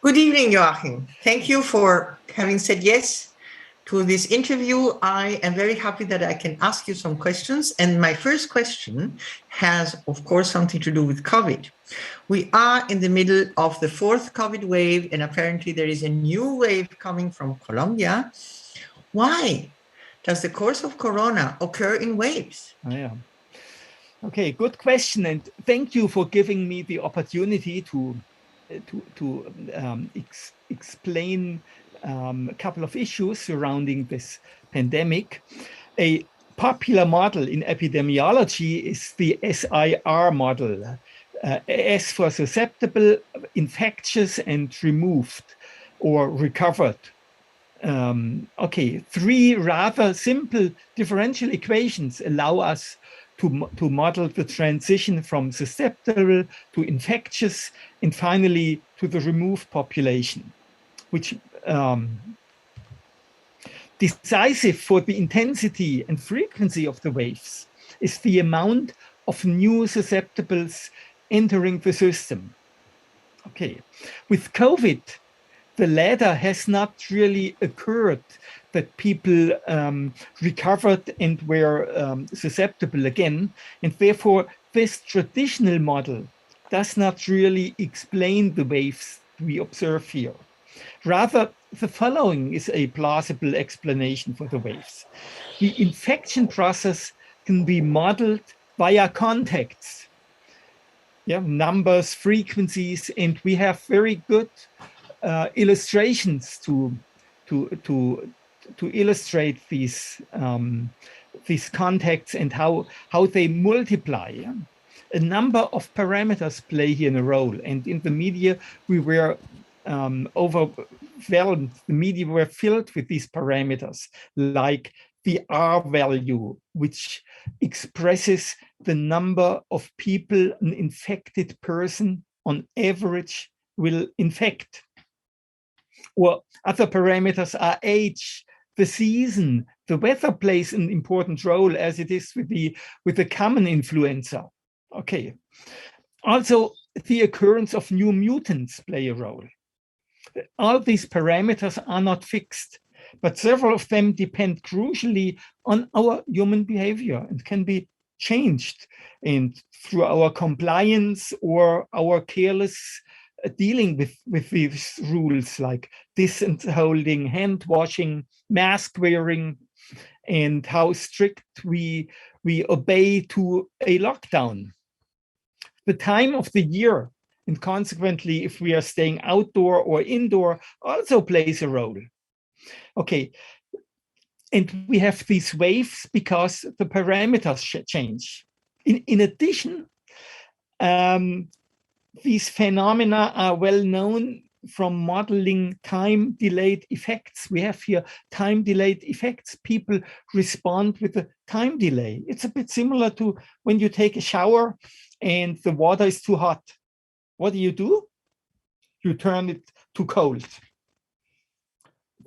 Good evening, Joachim. Thank you for having said yes to this interview. I am very happy that I can ask you some questions. And my first question has, of course, something to do with COVID. We are in the middle of the fourth COVID wave, and apparently there is a new wave coming from Colombia. Why does the course of corona occur in waves? Oh, yeah. Okay, good question, and thank you for giving me the opportunity to explain a couple of issues surrounding this pandemic. A popular model in epidemiology is the SIR model. S for susceptible, infectious, and removed or recovered. Okay, three rather simple differential equations allow us to model the transition from susceptible to infectious and finally to the removed population, which decisive for the intensity and frequency of the waves is the amount of new susceptibles entering the system. Okay, with COVID, the latter has not really occurred, that people recovered and were susceptible again. And therefore, this traditional model does not really explain the waves we observe here. Rather, the following is a plausible explanation for the waves. The infection process can be modeled via contacts, numbers, frequencies, and we have very good illustrations to illustrate these contacts and how they multiply. A number of parameters play here a role, and in the media we were overwhelmed. The media were filled with these parameters, like the R value, which expresses the number of people an infected person on average will infect. Or other parameters are age, the season, the weather plays an important role, as it is with the common influenza. Okay. Also, the occurrence of new mutants play a role. All these parameters are not fixed, but several of them depend crucially on our human behavior and can be changed and through our compliance or our careless dealing with these rules, like distance holding, hand washing, mask wearing, and how strict we obey to a lockdown. The time of the year, and consequently, if we are staying outdoor or indoor, also plays a role. Okay, and we have these waves because the parameters change. In addition, these phenomena are well known from modeling time-delayed effects. We have here time-delayed effects. People respond with a time delay. It's a bit similar to when you take a shower and the water is too hot. What do? You turn it to cold.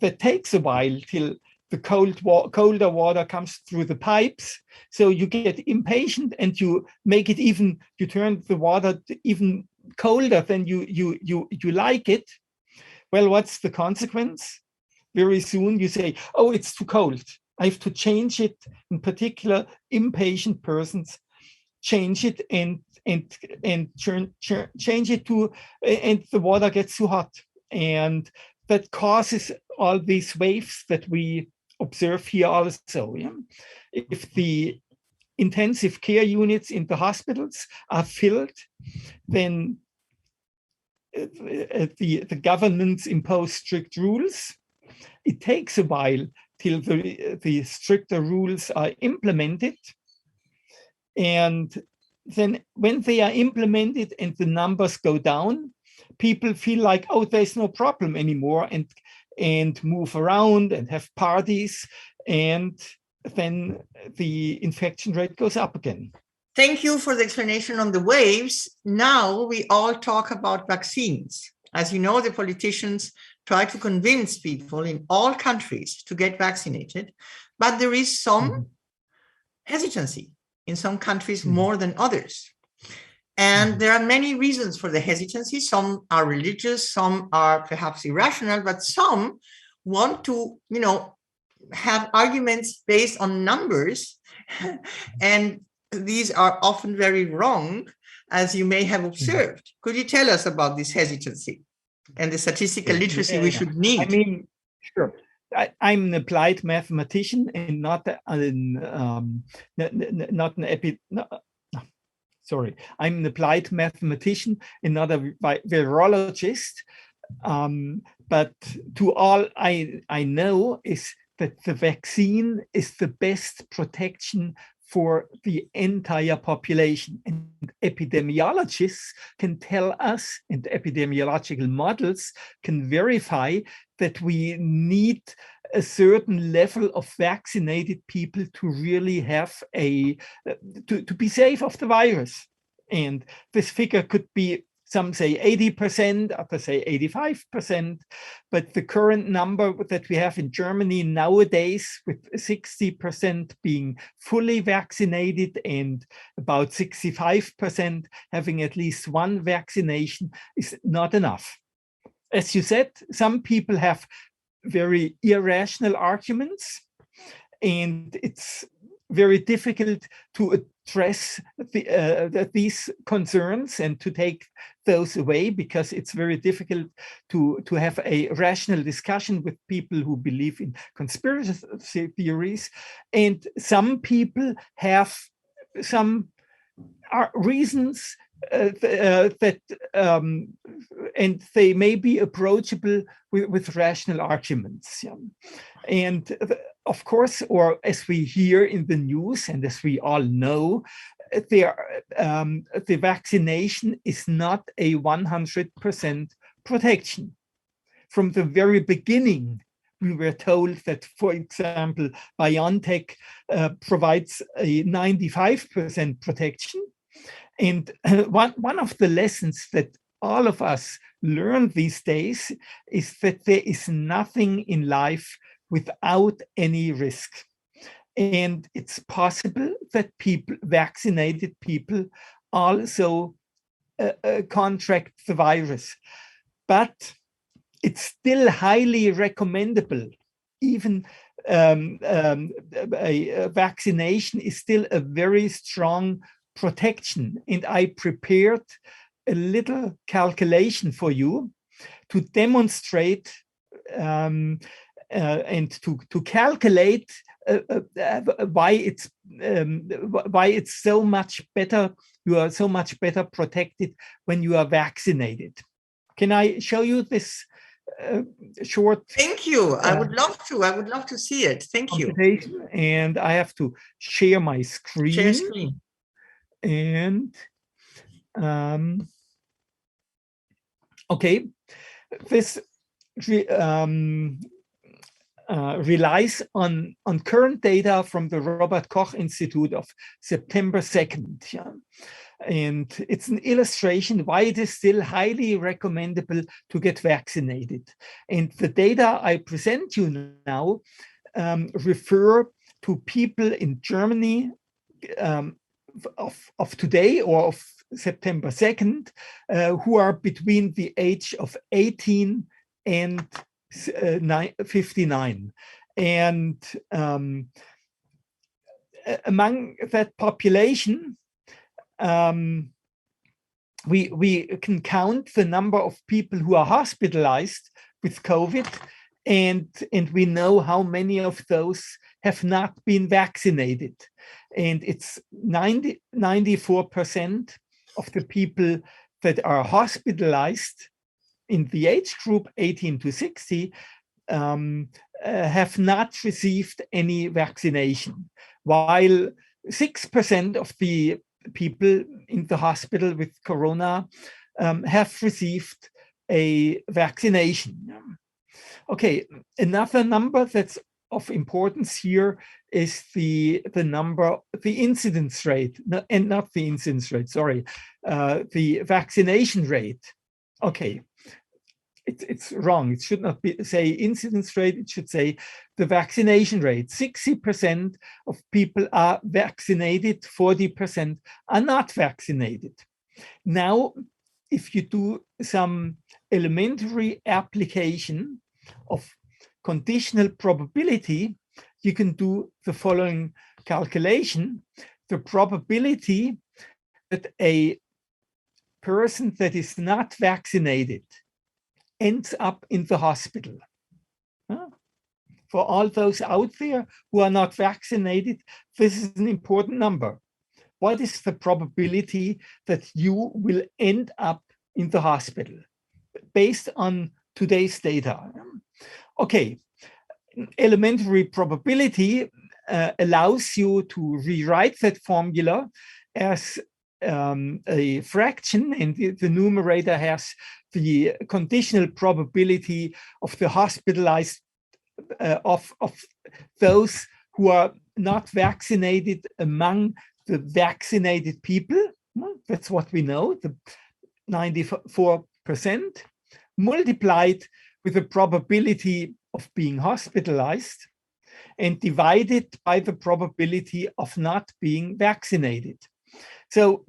That takes a while till the colder water comes through the pipes. So you get impatient and you make it even, you turn the water even colder than you like it. Well, what's the consequence? Very soon you say, oh, it's too cold. I have to change it. In particular, impatient persons change it and change it to, and the water gets too hot. And that causes all these waves that we observe here also. Yeah? If the intensive care units in the hospitals are filled, then the governments impose strict rules. It takes a while till the stricter rules are implemented. And then when they are implemented and the numbers go down, people feel like, oh, there's no problem anymore, and move around and have parties, and then the infection rate goes up again. Thank you for the explanation on the waves. Now we all talk about vaccines. As you know, the politicians try to convince people in all countries to get vaccinated, but there is some hesitancy in some countries more than others. And there are many reasons for the hesitancy. Some are religious, some are perhaps irrational, but some want to, have arguments based on numbers. And these are often very wrong, as you may have observed. Could you tell us about this hesitancy and the statistical literacy we should need? I mean, sure. I'm an applied mathematician and not an sorry. I'm an applied mathematician and not a virologist. But to all I know is that the vaccine is the best protection for the entire population. And epidemiologists can tell us, and epidemiological models can verify that we need a certain level of vaccinated people to really have to be safe of the virus. And this figure could be, some say 80%, others say 85%, but the current number that we have in Germany nowadays, with 60% being fully vaccinated and about 65% having at least one vaccination, is not enough. As you said, some people have very irrational arguments, and it's very difficult to address these concerns and to take those away, because it's very difficult to have a rational discussion with people who believe in conspiracy theories. And some people have some reasons that and they may be approachable with rational arguments. Yeah. And of course, or as we hear in the news and as we all know, the vaccination is not a 100% protection. From the very beginning, we were told that, for example, BioNTech provides a 95% protection. And one of the lessons that all of us learn these days is that there is nothing in life without any risk. And it's possible that vaccinated people also contract the virus. But it's still highly recommendable. Even a vaccination is still a very strong protection. And I prepared a little calculation for you to demonstrate and to calculate why it's so much better. You are so much better protected when you are vaccinated. Can I show you this short? Thank you. I would love to. I would love to see it. Thank you. And I have to share my screen. Share screen. And okay, this relies on current data from the Robert Koch Institute of September 2nd. Yeah. And it's an illustration why it is still highly recommendable to get vaccinated. And the data I present you now refer to people in Germany of today, or of September 2nd, who are between the age of 18 and 59. And among that population, we can count the number of people who are hospitalized with COVID, and we know how many of those have not been vaccinated. And it's 94% of the people that are hospitalized in the age group 18 to 60 have not received any vaccination, while 6% of the people in the hospital with corona have received a vaccination. Okay, another number that's of importance here is the incidence rate, and not the incidence rate, sorry, the vaccination rate. Okay, it's wrong. It should not say incidence rate, it should say the vaccination rate. 60% of people are vaccinated, 40% are not vaccinated. Now, if you do some elementary application of conditional probability, you can do the following calculation. The probability that a person that is not vaccinated ends up in the hospital. For all those out there who are not vaccinated, this is an important number. What is the probability that you will end up in the hospital based on today's data? Okay, elementary probability allows you to rewrite that formula as a fraction, and the numerator has the conditional probability of the hospitalized of those who are not vaccinated among the vaccinated people. That's what we know, the 94%, multiplied with the probability of being hospitalized and divided by the probability of not being vaccinated. So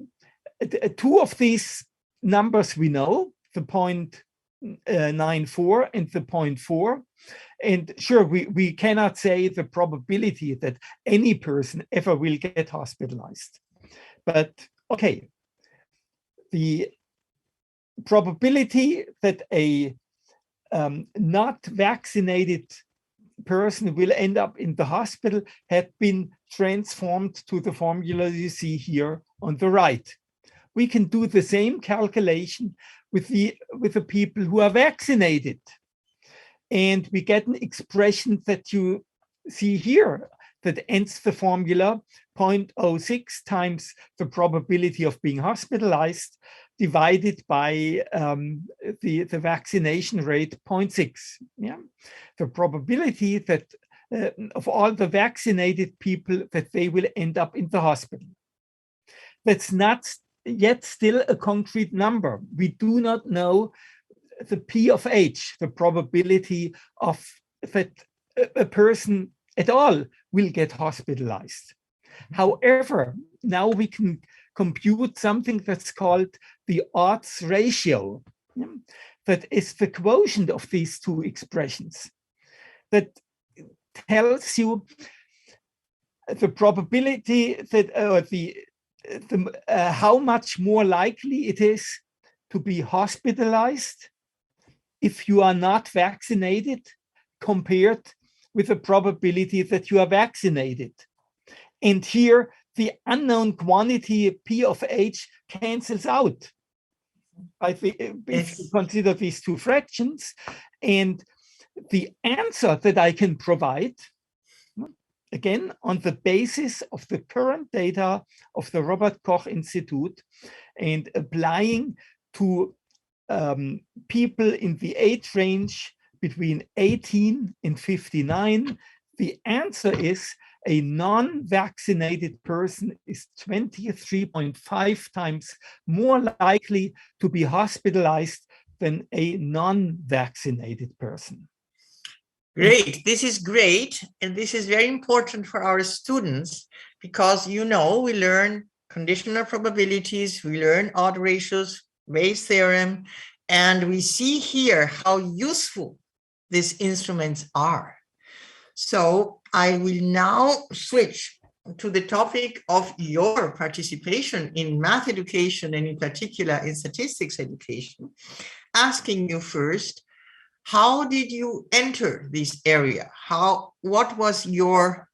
two of these numbers we know, the 0.94 and the 0.4. And sure, we cannot say the probability that any person ever will get hospitalized. But okay, the probability that a not vaccinated person will end up in the hospital had been transformed to the formula you see here on the right. We can do the same calculation with the people who are vaccinated. And we get an expression that you see here that ends the formula 0.06 times the probability of being hospitalized divided by the vaccination rate 0.6. Yeah? The probability that of all the vaccinated people that they will end up in the hospital. That's not yet still a concrete number. We do not know the P of H, the probability of that a person at all will get hospitalized. However, now we can compute something that's called the odds ratio. That is the quotient of these two expressions. That tells you the probability that how much more likely it is to be hospitalized if you are not vaccinated compared with the probability that you are vaccinated. And here, the unknown quantity P of H cancels out. If you consider these two fractions, and the answer that I can provide, again, on the basis of the current data of the Robert Koch Institute and applying to people in the age range between 18 and 59, the answer is a non-vaccinated person is 23.5 times more likely to be hospitalized than a non-vaccinated person. Great, this is great. And this is very important for our students because, you know, we learn conditional probabilities, we learn odd ratios, Bayes theorem, and we see here how useful these instruments are. So I will now switch to the topic of your participation in math education and in particular in statistics education, asking you first, how did you enter this area? What was your,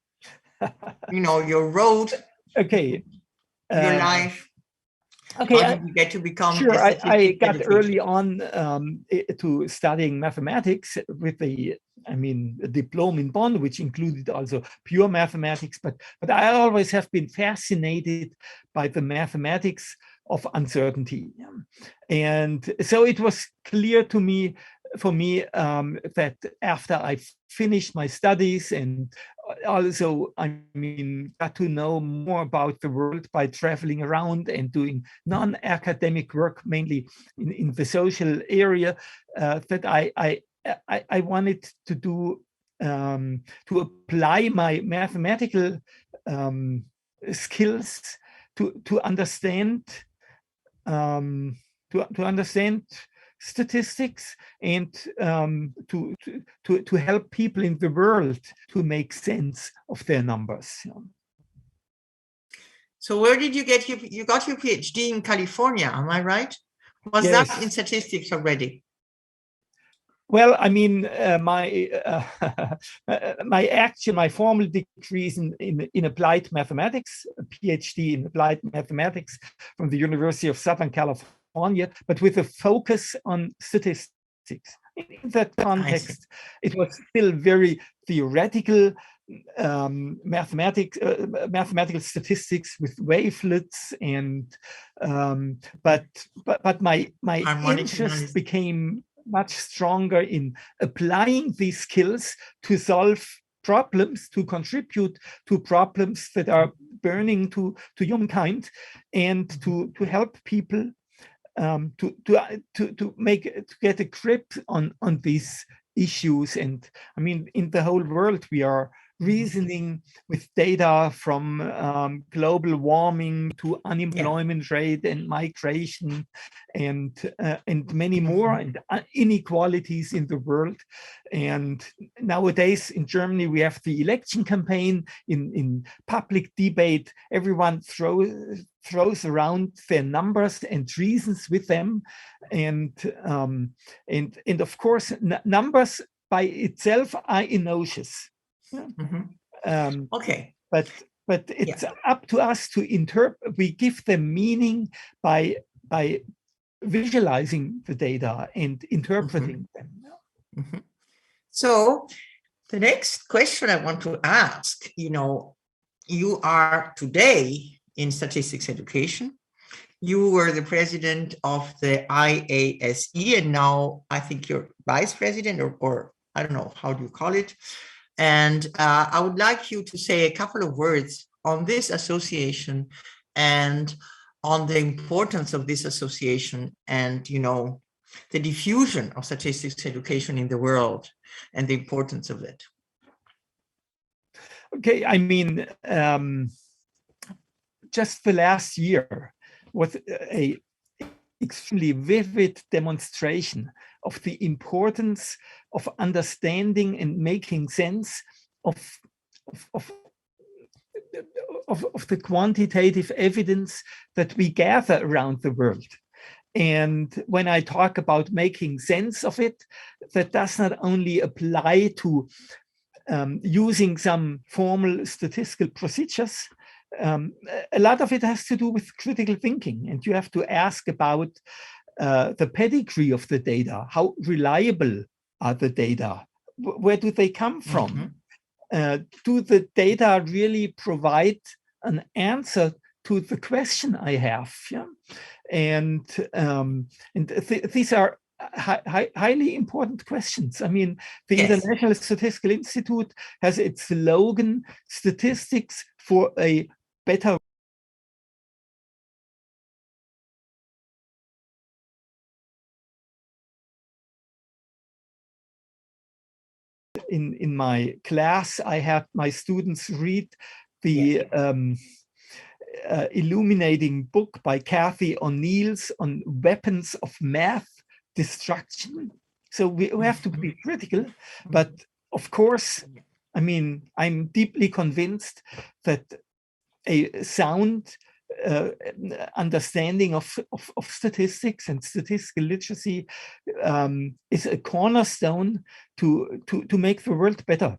your road? Okay. Your life? Okay, how did you get to become sure. I got education? early on to studying mathematics with a diploma in Bonn, which included also pure mathematics. But I always have been fascinated by the mathematics of uncertainty, and so it was clear to me. For me, that after I finished my studies and also, got to know more about the world by traveling around and doing non-academic work, mainly in the social area, that I wanted to do to apply my mathematical skills to understand to understand statistics and to help people in the world to make sense of their numbers. So where did you get you got your PhD in California, am I right? Was Yes. that in statistics already? Well, I mean, my formal degree is in applied mathematics, a PhD in applied mathematics from the University of Southern California, but with a focus on statistics. In that context, it was still very theoretical, mathematical statistics with wavelets, and but my interest became much stronger in applying these skills to solve problems, to contribute to problems that are burning to humankind, and to help people to get a grip on these issues. And I mean, in the whole world, we are reasoning with data from global warming to unemployment rate and migration and many more, and inequalities in the world. And nowadays in Germany, we have the election campaign. In public debate, everyone throws around their numbers and reasons with them, and of course numbers by itself are innocuous. Okay, but it's up to us to interpret. We give them meaning by visualizing the data and interpreting them. So the next question I want to ask, you are today in statistics education. You were the president of the IASE, and now I think you're vice president, or I don't know, how do you call it? And I would like you to say a couple of words on this association and on the importance of this association and, the diffusion of statistics education in the world and the importance of it. Okay, I mean, just the last year was a extremely vivid demonstration of the importance of understanding and making sense of the quantitative evidence that we gather around the world. And when I talk about making sense of it, that does not only apply to using some formal statistical procedures. A lot of it has to do with critical thinking, and you have to ask about the pedigree of the data. How reliable are the data? Where do they come from? Do the data really provide an answer to the question I have? And these are highly important questions. I mean, the International Statistical Institute has its slogan, "Statistics for a better." In my class, I had my students read the illuminating book by Cathy O'Neill's on weapons of math destruction. So we have to be critical, but of course, I mean, I'm deeply convinced that a sound understanding of statistics and statistical literacy is a cornerstone to make the world better.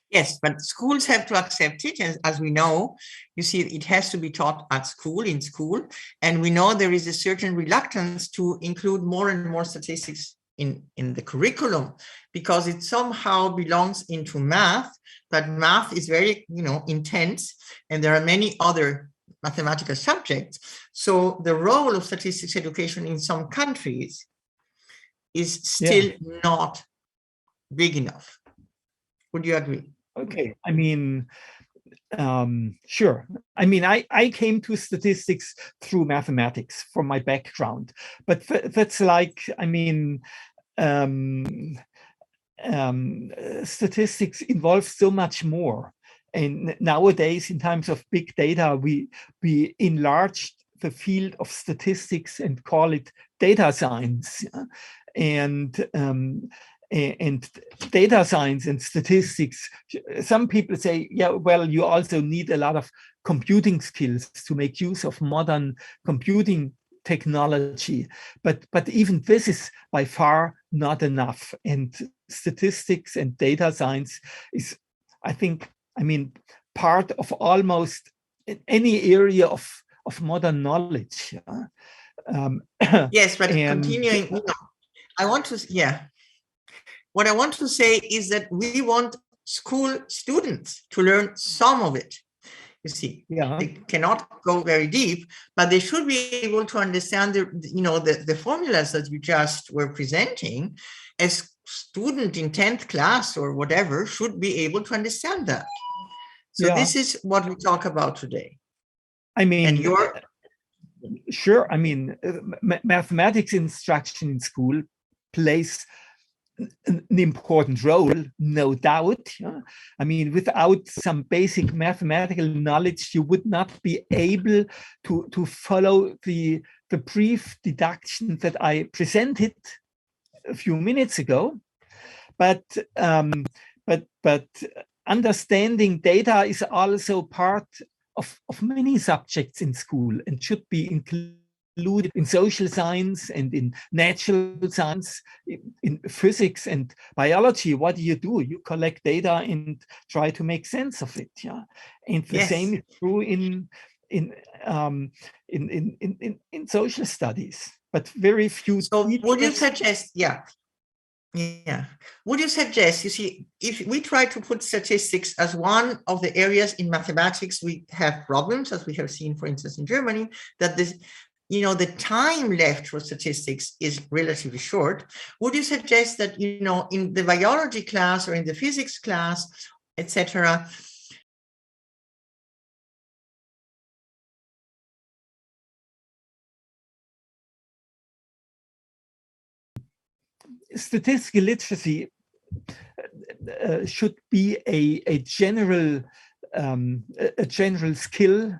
Yes, but schools have to accept it. As we know, you see, it has to be taught at school, in school. And we know there is a certain reluctance to include more and more statistics in the curriculum, because it somehow belongs into math, but math is very, intense, and there are many other mathematical subjects. So the role of statistics education in some countries is still not big enough. Would you agree? Okay, I mean, sure. I mean, I came to statistics through mathematics from my background, but that's like, I mean, statistics involves so much more. And nowadays, in times of big data, we enlarged the field of statistics and call it data science. And data science and statistics, some people say, yeah, well, you also need a lot of computing skills to make use of modern computing technology. But even this is by far not enough. And statistics and data science is, I mean, part of almost any area of modern knowledge. Yes, but continuing, I want to, what I want to say is that we want school students to learn some of it. You see, they cannot go very deep, but they should be able to understand the formulas that you just were presenting. As student in 10th class or whatever should be able to understand that. So this is what we talk about today. I mean, and you're sure. I mean, mathematics instruction in school plays an important role, no doubt. I mean, without some basic mathematical knowledge, you would not be able to follow the brief deduction that I presented a few minutes ago. But understanding data is also part of many subjects in school and should be included in social science and in natural science, in physics and biology. What do? You collect data and try to make sense of it. And the same is true in social studies, but very few. So would you suggest, would you suggest, you see, if we try to put statistics as one of the areas in mathematics, we have problems, as we have seen, for instance, in Germany, that the time left for statistics is relatively short. Would you suggest that, in the biology class or in the physics class, etc., statistical literacy should be a general skill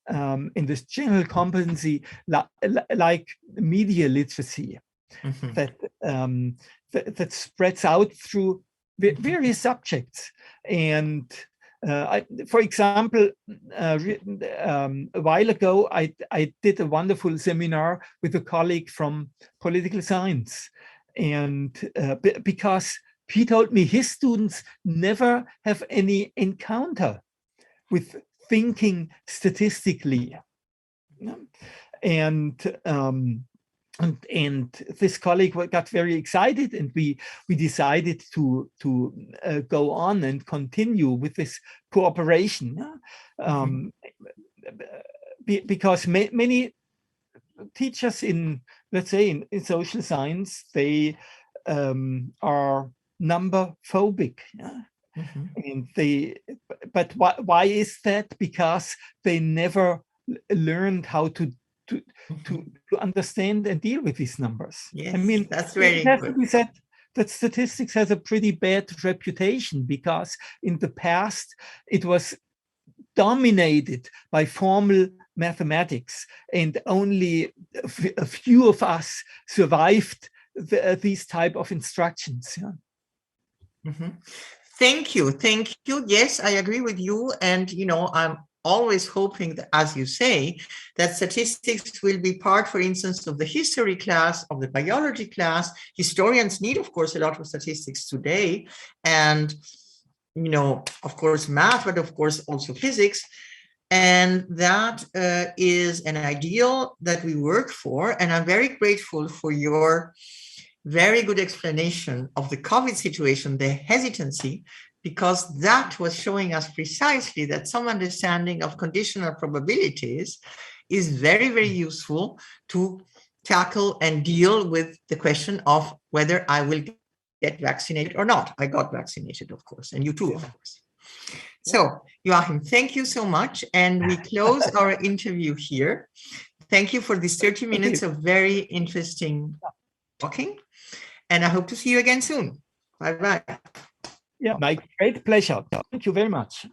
in this general competency, like media literacy, that spreads out through various subjects. And for example, a while ago, I did a wonderful seminar with a colleague from political science, and because he told me his students never have any encounter with thinking statistically, and this colleague got very excited, and we decided to go on and continue with this cooperation, because many teachers in, let's say, in social science, they are number phobic. And but why is that? Because they never learned how to understand and deal with these numbers. Yes, I mean, that's very it has to be said that statistics has a pretty bad reputation, because in the past it was dominated by formal mathematics, and only a few of us survived these type of instructions. Thank you. Yes, I agree with you. And, I'm always hoping that, as you say, that statistics will be part, for instance, of the history class, of the biology class. Historians need, of course, a lot of statistics today. And, of course, math, but of course, also physics. And that is an ideal that we work for. And I'm very grateful for your very good explanation of the COVID situation, the hesitancy, because that was showing us precisely that some understanding of conditional probabilities is very, very useful to tackle and deal with the question of whether I will get vaccinated or not. I got vaccinated, of course, and you too, of course. So, Joachim, thank you so much. And we close our interview here. Thank you for these 30 minutes of very interesting talking. And I hope to see you again soon. Bye-bye. Yeah, my great pleasure. Thank you very much.